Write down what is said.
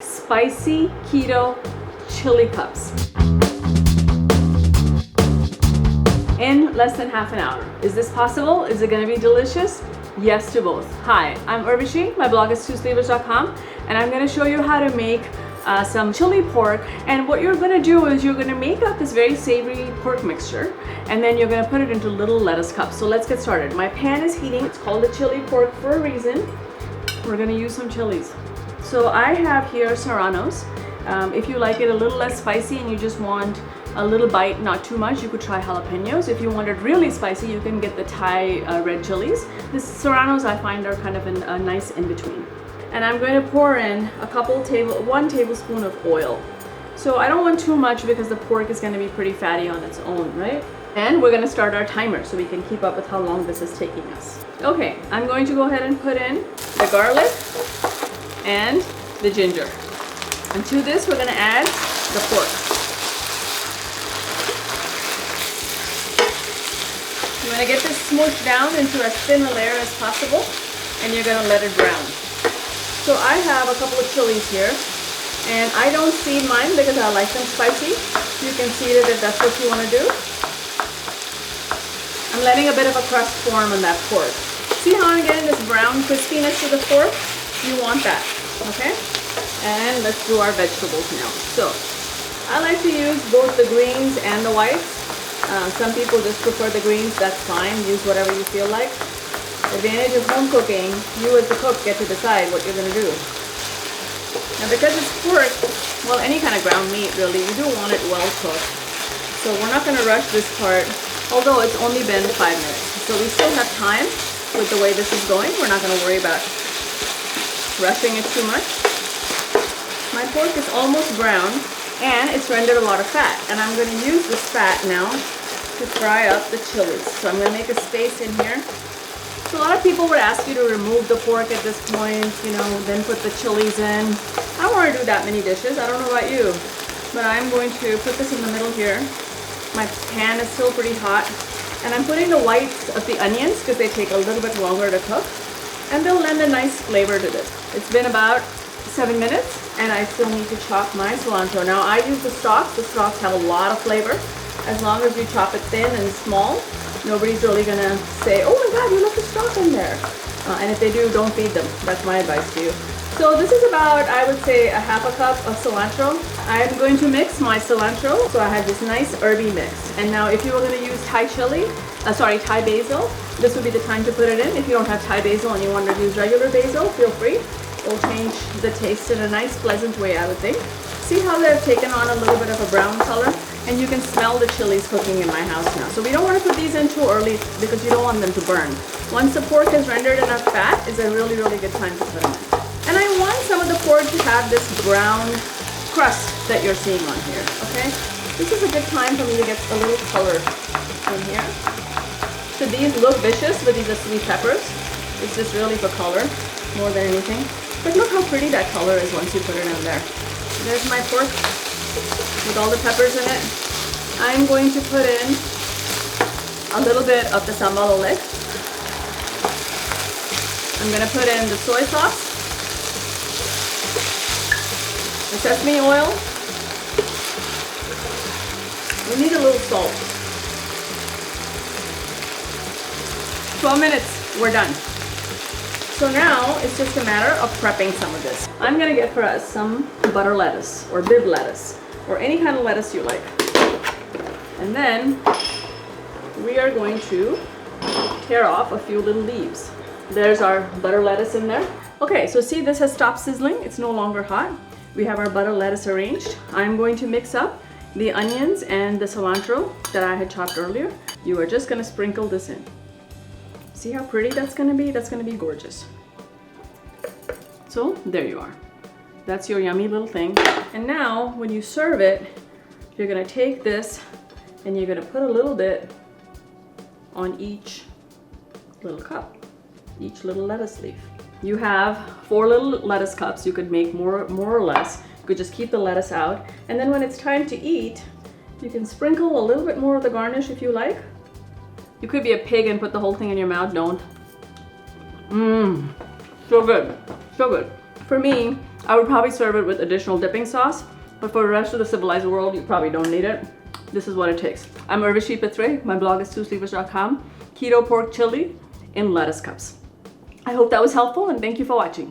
Spicy keto chili cups in less than half an hour. Is this possible? Is it going to be delicious? Yes to both. Hi, I'm Urvashi. My blog is twosleevers.com, and I'm going to show you how to make some chili pork. And what you're going to do is you're going to make up this very savory pork mixture, and then you're going to put it into little lettuce cups. So let's get started. My pan is heating. It's called a chili pork for a reason. We're going to use some chilies. So I have here serranos. If you like it a little less spicy and you just want a little bite, not too much, you could try jalapenos. If you want it really spicy, you can get the Thai red chilies. The serranos I find are kind of a nice in-between. And I'm going to pour in one tablespoon of oil. So I don't want too much because the pork is going to be pretty fatty on its own, right? And we're going to start our timer so we can keep up with how long this is taking us. Okay, I'm going to go ahead and put in the garlic and the ginger. And to this, we're going to add the pork. You want to get this smooshed down into as thin a layer as possible, and you're going to let it brown. So I have a couple of chilies here, and I don't seed mine because I like them spicy. You can seed it if that's what you want to do. I'm letting a bit of a crust form on that pork. See how I'm getting this brown crispiness to the pork? You want that, okay? And let's do our vegetables now. So I like to use both the greens and the whites. Some people just prefer the greens, that's fine. Use whatever you feel like. The advantage of home cooking, you as the cook get to decide what you're going to do. Now because it's pork, well, any kind of ground meat really, you do want it well cooked. So we're not going to rush this part, although it's only been 5 minutes. So we still have time with the way this is going. We're not going to worry about rushing it too much. My pork is almost brown and it's rendered a lot of fat. And I'm going to use this fat now to fry up the chilies. So I'm going to make a space in here. So a lot of people would ask you to remove the pork at this point, you know, then put the chilies in. I don't want to do that many dishes. I don't know about you, but I'm going to put this in the middle here. My pan is still pretty hot, and I'm putting the whites of the onions because they take a little bit longer to cook, and they'll lend a nice flavor to this. It's been about 7 minutes, and I still need to chop my cilantro. Now I use the stalks. The stalks have a lot of flavor. As long as you chop it thin and small, nobody's really gonna say, oh my god, you left the stalk in there. And if they do, don't feed them. That's my advice to you. So this is about, I would say, a half a cup of cilantro. I'm going to mix my cilantro. So I have this nice herby mix. And now if you were gonna use Thai basil, this would be the time to put it in. If you don't have Thai basil and you want to use regular basil, feel free. It'll change the taste in a nice, pleasant way, I would think. See how they've taken on a little bit of a brown color? And you can smell the chilies cooking in my house now. So we don't want to put these in too early because you don't want them to burn. Once the pork has rendered enough fat, is a really, really good time to put them in. And I want some of the pork to have this brown crust that you're seeing on here, okay? This is a good time for me to get a little color in here. So these look vicious, but these are sweet peppers. It's just really for color more than anything. But look how pretty that color is once you put it in there. There's my pork with all the peppers in it. I'm going to put in a little bit of the SAMBAL OLEK. I'm going to put in the soy sauce, the sesame oil. We need a little salt. 12 minutes, we're done. So now it's just a matter of prepping some of this. I'm going to get for us some butter lettuce or bib lettuce or any kind of lettuce you like. And then we are going to tear off a few little leaves. There's our butter lettuce in there. Okay, so see, this has stopped sizzling. It's no longer hot. We have our butter lettuce arranged. I'm going to mix up the onions and the cilantro that I had chopped earlier. You are just going to sprinkle this in. See how pretty that's going to be? That's going to be gorgeous. So there you are. That's your yummy little thing. And now when you serve it, you're going to take this and you're going to put a little bit on each little cup, each little lettuce leaf. You have 4 little lettuce cups. You could make more or less. You could just keep the lettuce out. And then when it's time to eat, you can sprinkle a little bit more of the garnish if you like. You could be a pig and put the whole thing in your mouth. Don't. So good. So good. For me, I would probably serve it with additional dipping sauce, but for the rest of the civilized world, you probably don't need it. This is what it takes. I'm Urvashi Patre. My blog is twosleepers.com. Keto pork chili in lettuce cups. I hope that was helpful and thank you for watching.